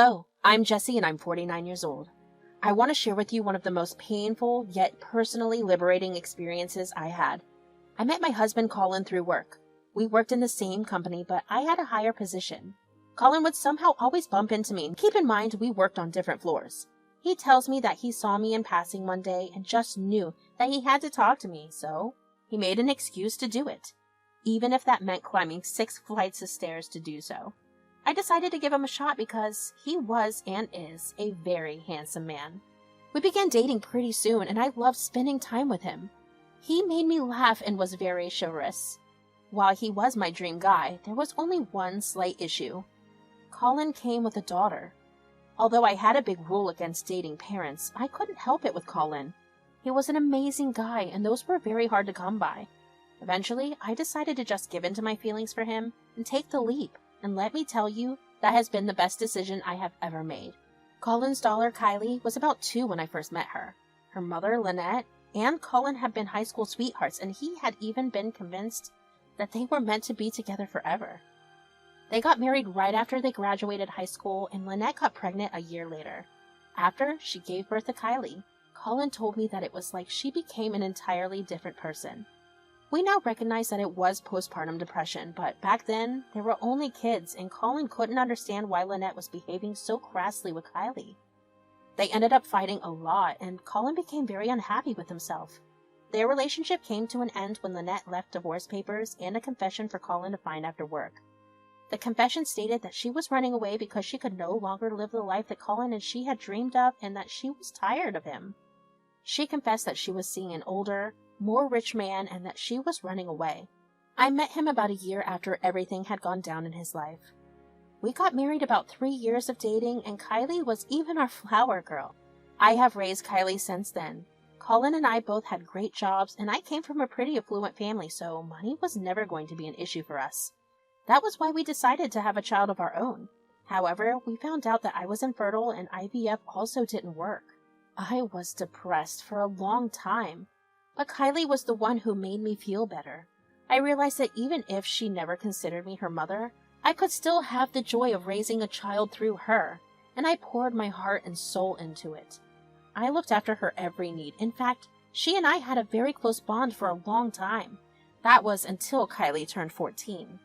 Hello, I'm Jessie and I'm 49 years old. I want to share with you one of the most painful yet personally liberating experiences I had. I met my husband Colin through work. We worked in the same company, but I had a higher position. Colin would somehow always bump into me. Keep in mind, we worked on different floors. He tells me that he saw me in passing one day and just knew that he had to talk to me, so he made an excuse to do it, even if that meant climbing 6 flights of stairs to do so. I decided to give him a shot because he was and is a very handsome man. We began dating pretty soon and I loved spending time with him. He made me laugh and was very chivalrous. While he was my dream guy, there was only one slight issue. Colin came with a daughter. Although I had a big rule against dating parents, I couldn't help it with Colin. He was an amazing guy and those were very hard to come by. Eventually, I decided to just give in to my feelings for him and take the leap. And let me tell you, that has been the best decision I have ever made. Colin's daughter, Kylie, was about 2 when I first met her. Her mother, Lynette, and Colin had been high school sweethearts, and he had even been convinced that they were meant to be together forever. They got married right after they graduated high school, and Lynette got pregnant a year later. After she gave birth to Kylie, Colin told me that it was like she became an entirely different person. We now recognize that it was postpartum depression, but back then, there were only kids, and Colin couldn't understand why Lynette was behaving so crassly with Kylie. They ended up fighting a lot, and Colin became very unhappy with himself. Their relationship came to an end when Lynette left divorce papers and a confession for Colin to find after work. The confession stated that she was running away because she could no longer live the life that Colin and she had dreamed of and that she was tired of him. She confessed that she was seeing an older, more rich man and that she was running away. I met him about a year after everything had gone down in his life. We got married about 3 years of dating and Kylie was even our flower girl. I have raised Kylie since then. Colin and I both had great jobs and I came from a pretty affluent family, so money was never going to be an issue for us. That was why we decided to have a child of our own. However, we found out that I was infertile and IVF also didn't work. I was depressed for a long time. But Kylie was the one who made me feel better. I realized that even if she never considered me her mother, I could still have the joy of raising a child through her, and I poured my heart and soul into it. I looked after her every need. In fact, she and I had a very close bond for a long time. That was until Kylie turned 14.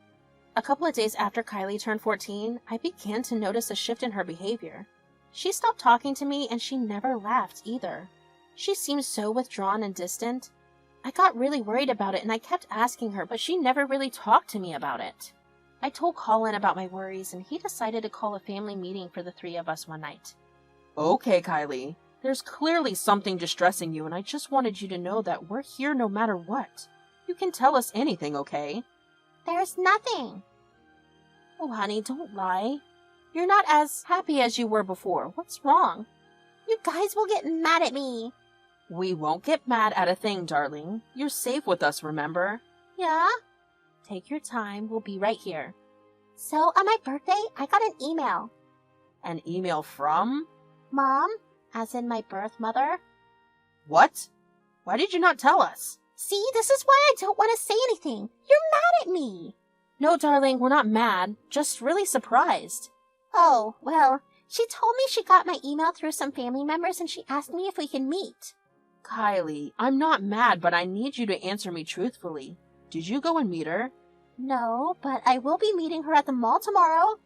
A couple of days after Kylie turned 14, I began to notice a shift in her behavior. She stopped talking to me and she never laughed either. She seemed so withdrawn and distant. I got really worried about it and I kept asking her, but she never really talked to me about it. I told Colin about my worries and he decided to call a family meeting for the 3 of us one night. Okay, Kylie. There's clearly something distressing you and I just wanted you to know that we're here no matter what. You can tell us anything, okay? There's nothing. Oh, honey, don't lie. You're not as happy as you were before. What's wrong? You guys will get mad at me. We won't get mad at a thing, darling. You're safe with us, remember? Yeah? Take your time. We'll be right here. So, on my birthday, I got an email. An email from? Mom, as in my birth mother. What? Why did you not tell us? See, this is why I don't want to say anything. You're mad at me. No, darling, we're not mad. Just really surprised. Oh, well, she told me she got my email through some family members and she asked me if we can meet. Kylie, I'm not mad, but I need you to answer me truthfully. Did you go and meet her? No, but I will be meeting her at the mall tomorrow.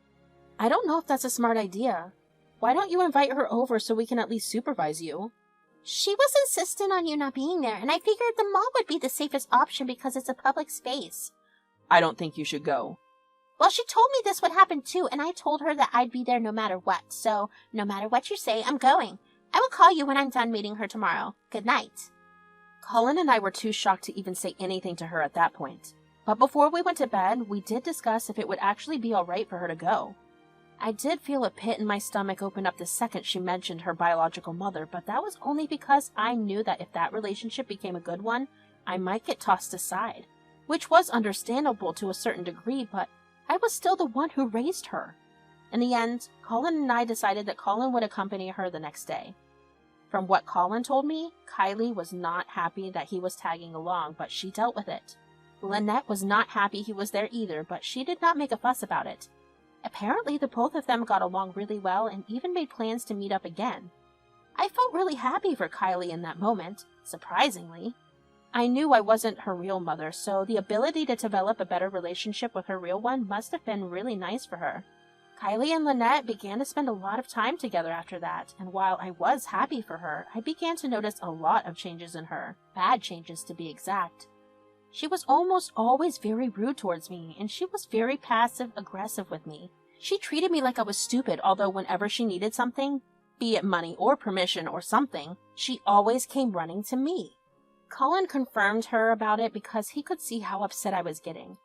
I don't know if that's a smart idea. Why don't you invite her over so we can at least supervise you? She was insistent on you not being there, and I figured the mall would be the safest option because it's a public space. I don't think you should go. Well, she told me this would happen too, and I told her that I'd be there no matter what. So, no matter what you say, I'm going. I will call you when I'm done meeting her tomorrow. Good night. Colin and I were too shocked to even say anything to her at that point. But before we went to bed, we did discuss if it would actually be alright for her to go. I did feel a pit in my stomach open up the second she mentioned her biological mother, but that was only because I knew that if that relationship became a good one, I might get tossed aside. Which was understandable to a certain degree, but I was still the one who raised her. In the end, Colin and I decided that Colin would accompany her the next day. From what Colin told me, Kylie was not happy that he was tagging along, but she dealt with it. Lynette was not happy he was there either, but she did not make a fuss about it. Apparently, the both of them got along really well and even made plans to meet up again. I felt really happy for Kylie in that moment, surprisingly. I knew I wasn't her real mother, so the ability to develop a better relationship with her real one must have been really nice for her. Kylie and Lynette began to spend a lot of time together after that, and while I was happy for her, I began to notice a lot of changes in her, bad changes to be exact. She was almost always very rude towards me, and she was very passive-aggressive with me. She treated me like I was stupid, although whenever she needed something, be it money or permission or something, she always came running to me. Colin confirmed her about it because he could see how upset I was getting.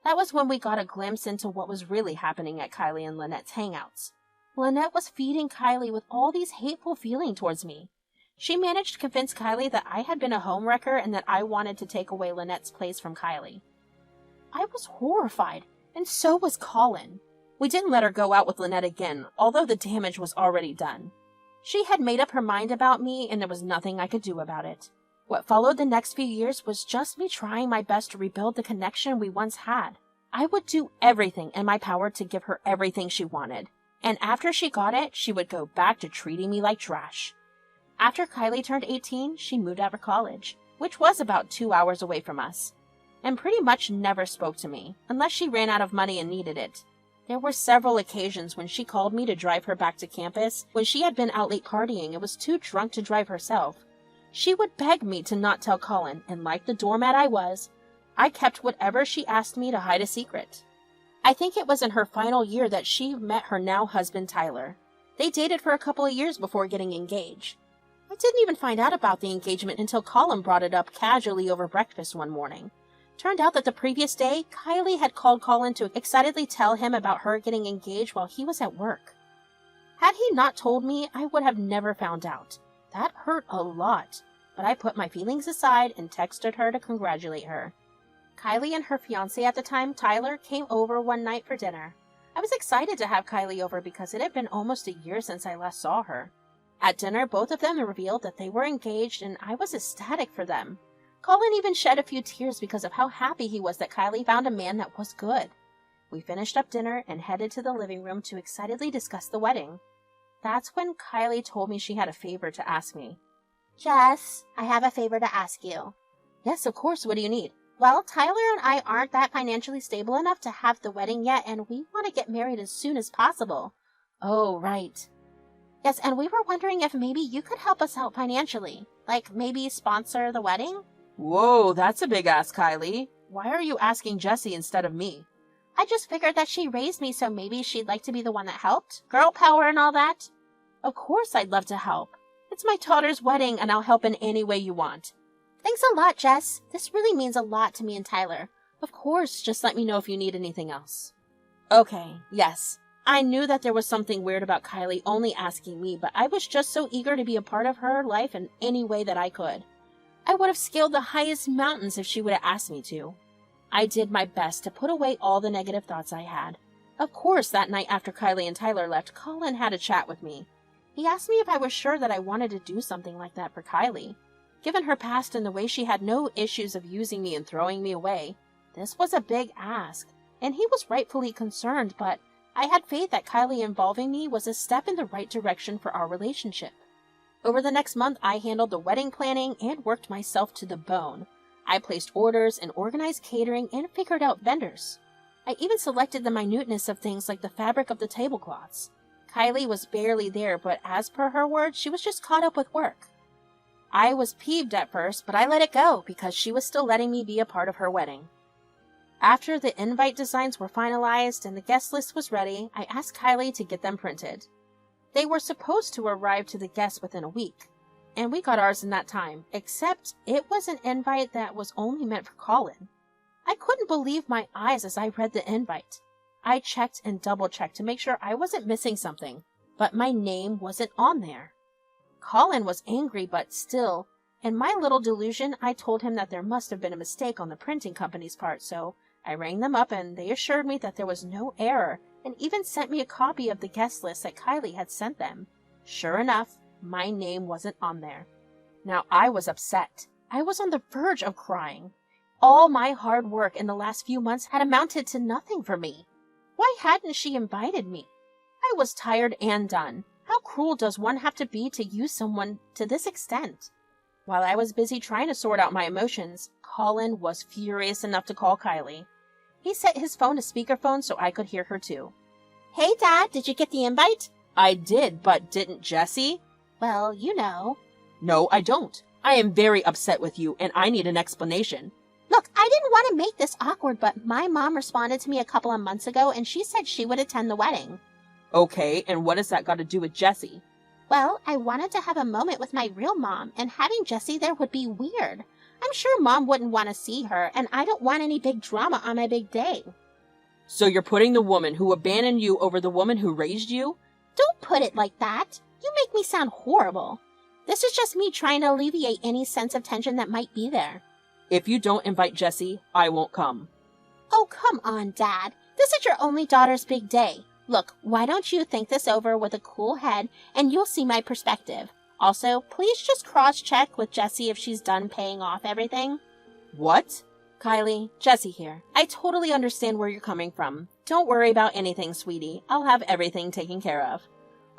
That was when we got a glimpse into what was really happening at Kylie and Lynette's hangouts. Lynette was feeding Kylie with all these hateful feelings towards me. She managed to convince Kylie that I had been a homewrecker and that I wanted to take away Lynette's place from Kylie. I was horrified, and so was Colin. We didn't let her go out with Lynette again, although the damage was already done. She had made up her mind about me, and there was nothing I could do about it. What followed the next few years was just me trying my best to rebuild the connection we once had. I would do everything in my power to give her everything she wanted, and after she got it, she would go back to treating me like trash. After Kylie turned 18, she moved out of college, which was about 2 hours away from us, and pretty much never spoke to me, unless she ran out of money and needed it. There were several occasions when she called me to drive her back to campus when she had been out late partying and was too drunk to drive herself. She would beg me to not tell Colin, and like the doormat I was, I kept whatever she asked me to hide a secret. I think it was in her final year that she met her now husband Tyler. They dated for a couple of years before getting engaged. I didn't even find out about the engagement until Colin brought it up casually over breakfast one morning. Turned out that the previous day, Kylie had called Colin to excitedly tell him about her getting engaged while he was at work. Had he not told me, I would have never found out. That hurt a lot, but I put my feelings aside and texted her to congratulate her. Kylie and her fiancé at the time, Tyler, came over one night for dinner. I was excited to have Kylie over because it had been almost a year since I last saw her. At dinner, both of them revealed that they were engaged, and I was ecstatic for them. Colin even shed a few tears because of how happy he was that Kylie found a man that was good. We finished up dinner and headed to the living room to excitedly discuss the wedding. That's when Kylie told me she had a favor to ask me. Jess, I have a favor to ask you. Yes, of course. What do you need? Well, Tyler and I aren't that financially stable enough to have the wedding yet, and we want to get married as soon as possible. Oh, right. Yes, and we were wondering if maybe you could help us out financially. Like, maybe sponsor the wedding? Whoa, that's a big ask, Kylie. Why are you asking Jessie instead of me? I just figured that she raised me, so maybe she'd like to be the one that helped. Girl power and all that. Of course I'd love to help. It's my daughter's wedding, and I'll help in any way you want. Thanks a lot, Jess. This really means a lot to me and Tyler. Of course, just let me know if you need anything else. Okay, yes. I knew that there was something weird about Kylie only asking me, but I was just so eager to be a part of her life in any way that I could. I would have scaled the highest mountains if she would have asked me to. I did my best to put away all the negative thoughts I had. Of course, that night after Kylie and Tyler left, Colin had a chat with me. He asked me if I was sure that I wanted to do something like that for Kylie. Given her past and the way she had no issues of using me and throwing me away, this was a big ask, and he was rightfully concerned, but I had faith that Kylie involving me was a step in the right direction for our relationship. Over the next month, I handled the wedding planning and worked myself to the bone. I placed orders and organized catering and figured out vendors. I even selected the minuteness of things like the fabric of the tablecloths. Kylie was barely there, but as per her words, she was just caught up with work. I was peeved at first, but I let it go because she was still letting me be a part of her wedding. After the invite designs were finalized and the guest list was ready, I asked Kylie to get them printed. They were supposed to arrive to the guests within a week, and we got ours in that time, except it was an invite that was only meant for Colin. I couldn't believe my eyes as I read the invite. I checked and double-checked to make sure I wasn't missing something, but my name wasn't on there. Colin was angry, but still, in my little delusion, I told him that there must have been a mistake on the printing company's part, so I rang them up and they assured me that there was no error and even sent me a copy of the guest list that Kylie had sent them. Sure enough, my name wasn't on there. Now I was upset. I was on the verge of crying. All my hard work in the last few months had amounted to nothing for me. Why hadn't she invited me? I was tired and done. How cruel does one have to be to use someone to this extent? While I was busy trying to sort out my emotions, Colin was furious enough to call Kylie. He set his phone to speakerphone so I could hear her too. Hey, Dad, did you get the invite? I did, but didn't Jessie? Well, you know. No, I don't. I am very upset with you, and I need an explanation. Look, I didn't want to make this awkward, but my mom responded to me a couple of months ago, and she said she would attend the wedding. Okay, and what has that got to do with Jessie? Well, I wanted to have a moment with my real mom, and having Jessie there would be weird. I'm sure Mom wouldn't want to see her, and I don't want any big drama on my big day. So you're putting the woman who abandoned you over the woman who raised you? Don't put it like that. You make me sound horrible. This is just me trying to alleviate any sense of tension that might be there. If you don't invite Jessie, I won't come. Oh, come on, Dad. This is your only daughter's big day. Look, why don't you think this over with a cool head and you'll see my perspective. Also, please just cross-check with Jessie if she's done paying off everything. What? Kylie, Jessie here. I totally understand where you're coming from. Don't worry about anything, sweetie. I'll have everything taken care of.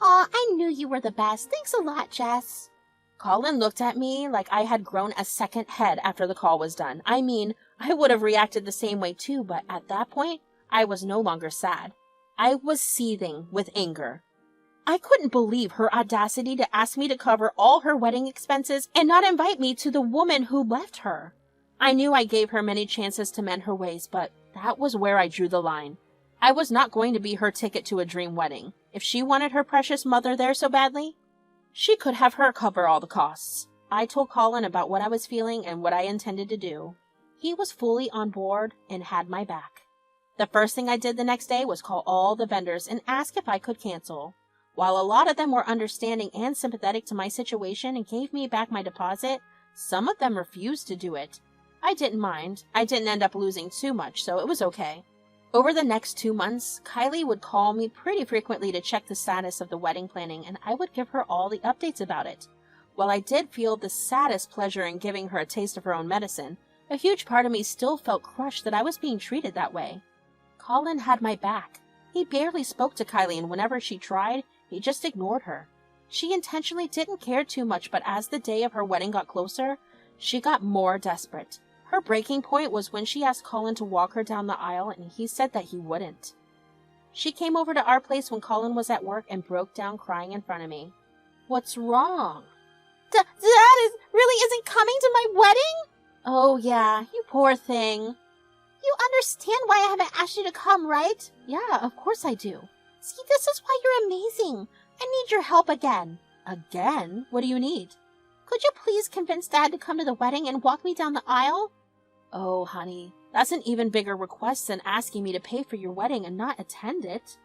Aw, I knew you were the best. Thanks a lot, Jess. Colin looked at me like I had grown a second head after the call was done. I mean, I would have reacted the same way too, but at that point, I was no longer sad. I was seething with anger. I couldn't believe her audacity to ask me to cover all her wedding expenses and not invite me to the woman who left her. I knew I gave her many chances to mend her ways, but that was where I drew the line. I was not going to be her ticket to a dream wedding. If she wanted her precious mother there so badly, she could have her cover all the costs. I told Colin about what I was feeling and what I intended to do. He was fully on board and had my back. The first thing I did the next day was call all the vendors and ask if I could cancel. While a lot of them were understanding and sympathetic to my situation and gave me back my deposit, some of them refused to do it. I didn't mind. I didn't end up losing too much, so it was okay. Over the next 2 months, Kylie would call me pretty frequently to check the status of the wedding planning, and I would give her all the updates about it. While I did feel the saddest pleasure in giving her a taste of her own medicine, a huge part of me still felt crushed that I was being treated that way. Colin had my back. He barely spoke to Kylie, and whenever she tried, he just ignored her. She intentionally didn't care too much, but as the day of her wedding got closer, she got more desperate. Her breaking point was when she asked Colin to walk her down the aisle, and he said that he wouldn't. She came over to our place when Colin was at work and broke down crying in front of me. What's wrong? Dad really isn't coming to my wedding? Oh yeah, you poor thing. You understand why I haven't asked you to come, right? Yeah, of course I do. See, this is why you're amazing. I need your help again. Again? What do you need? Could you please convince Dad to come to the wedding and walk me down the aisle? Oh, honey, that's an even bigger request than asking me to pay for your wedding and not attend it.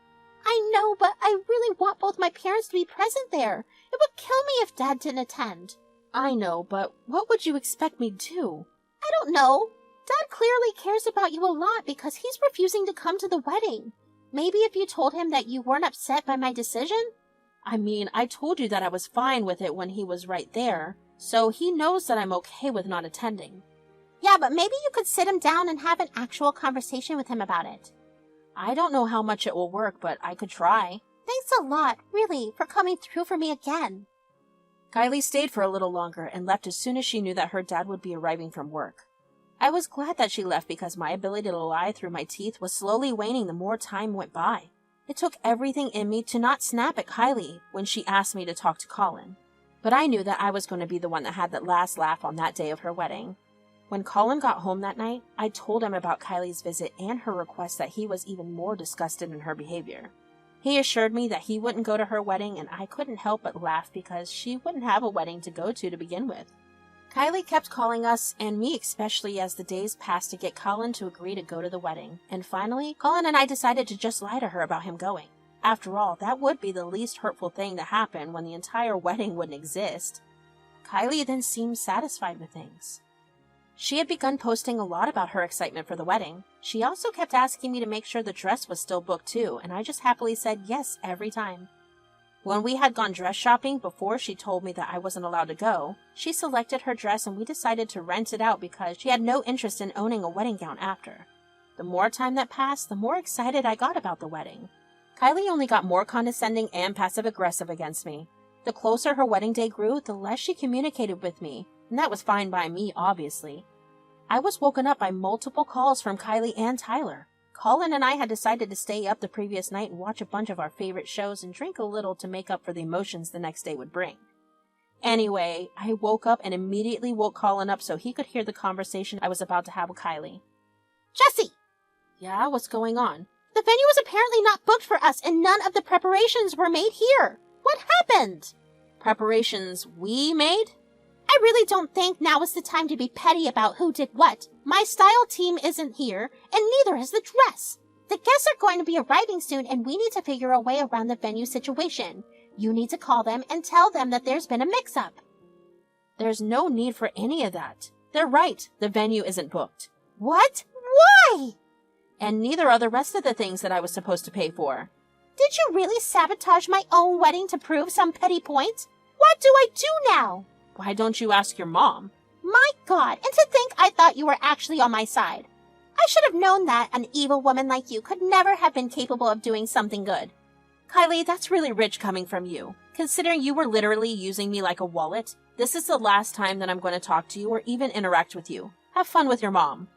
I know, but I really want both my parents to be present there. It would kill me if Dad didn't attend. I know, but what would you expect me to do? I don't know. Dad clearly cares about you a lot because he's refusing to come to the wedding. Maybe if you told him that you weren't upset by my decision? I mean, I told you that I was fine with it when he was right there, so he knows that I'm okay with not attending. Yeah, but maybe you could sit him down and have an actual conversation with him about it. I don't know how much it will work, but I could try. Thanks a lot, really, for coming through for me again. Kylie stayed for a little longer and left as soon as she knew that her dad would be arriving from work. I was glad that she left because my ability to lie through my teeth was slowly waning the more time went by. It took everything in me to not snap at Kylie when she asked me to talk to Colin. But I knew that I was going to be the one that had that last laugh on that day of her wedding. When Colin got home that night, I told him about Kylie's visit and her request that he was even more disgusted in her behavior. He assured me that he wouldn't go to her wedding, and I couldn't help but laugh because she wouldn't have a wedding to go to begin with. Kylie kept calling us, and me especially, as the days passed to get Colin to agree to go to the wedding, and finally, Colin and I decided to just lie to her about him going. After all, that would be the least hurtful thing to happen when the entire wedding wouldn't exist. Kylie then seemed satisfied with things. She had begun posting a lot about her excitement for the wedding. She also kept asking me to make sure the dress was still booked too, and I just happily said yes every time. When we had gone dress shopping before she told me that I wasn't allowed to go, she selected her dress and we decided to rent it out because she had no interest in owning a wedding gown after. The more time that passed, the more excited I got about the wedding. Kylie only got more condescending and passive-aggressive against me. The closer her wedding day grew, the less she communicated with me, and that was fine by me, obviously. I was woken up by multiple calls from Kylie and Tyler. Colin and I had decided to stay up the previous night and watch a bunch of our favorite shows and drink a little to make up for the emotions the next day would bring. Anyway, I woke up and immediately woke Colin up so he could hear the conversation I was about to have with Kylie. Jessie! Yeah, what's going on? The venue was apparently not booked for us and none of the preparations were made here. What happened? Preparations we made? I really don't think now is the time to be petty about who did what. My style team isn't here, and neither is the dress. The guests are going to be arriving soon, and we need to figure a way around the venue situation. You need to call them and tell them that there's been a mix-up. There's no need for any of that. They're right. The venue isn't booked. What? Why? And neither are the rest of the things that I was supposed to pay for. Did you really sabotage my own wedding to prove some petty point? What do I do now? Why don't you ask your mom? My God, and to think I thought you were actually on my side. I should have known that an evil woman like you could never have been capable of doing something good. Kylie, that's really rich coming from you. Considering you were literally using me like a wallet, this is the last time that I'm going to talk to you or even interact with you. Have fun with your mom.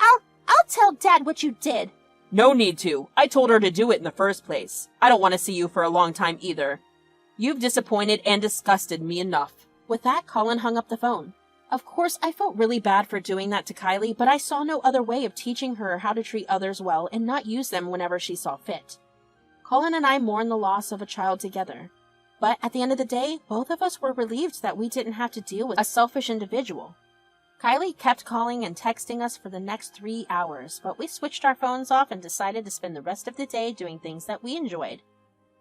I'll tell Dad what you did. No need to. I told her to do it in the first place. I don't want to see you for a long time either. You've disappointed and disgusted me enough. With that, Colin hung up the phone. Of course, I felt really bad for doing that to Kylie, but I saw no other way of teaching her how to treat others well and not use them whenever she saw fit. Colin and I mourned the loss of a child together. But at the end of the day, both of us were relieved that we didn't have to deal with a selfish individual. Kylie kept calling and texting us for the next 3 hours, but we switched our phones off and decided to spend the rest of the day doing things that we enjoyed.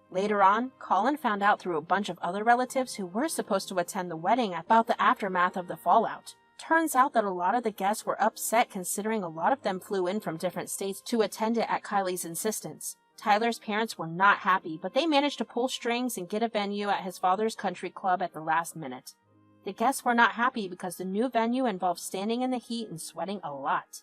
Later on, Colin found out through a bunch of other relatives who were supposed to attend the wedding about the aftermath of the fallout. Turns out that a lot of the guests were upset considering a lot of them flew in from different states to attend it at Kylie's insistence. Tyler's parents were not happy, but they managed to pull strings and get a venue at his father's country club at the last minute. The guests were not happy because the new venue involved standing in the heat and sweating a lot.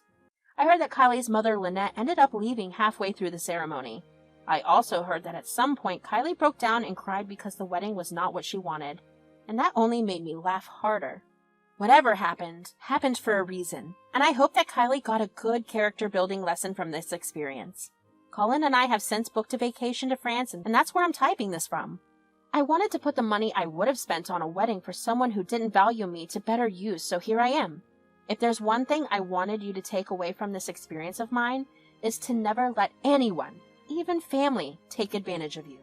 I heard that Kylie's mother, Lynette, ended up leaving halfway through the ceremony. I also heard that at some point Kylie broke down and cried because the wedding was not what she wanted, and that only made me laugh harder. Whatever happened for a reason, and I hope that Kylie got a good character-building lesson from this experience. Colin and I have since booked a vacation to France, and that's where I'm typing this from. I wanted to put the money I would have spent on a wedding for someone who didn't value me to better use, so here I am. If there's one thing I wanted you to take away from this experience of mine, is to never let anyone, even family, take advantage of you.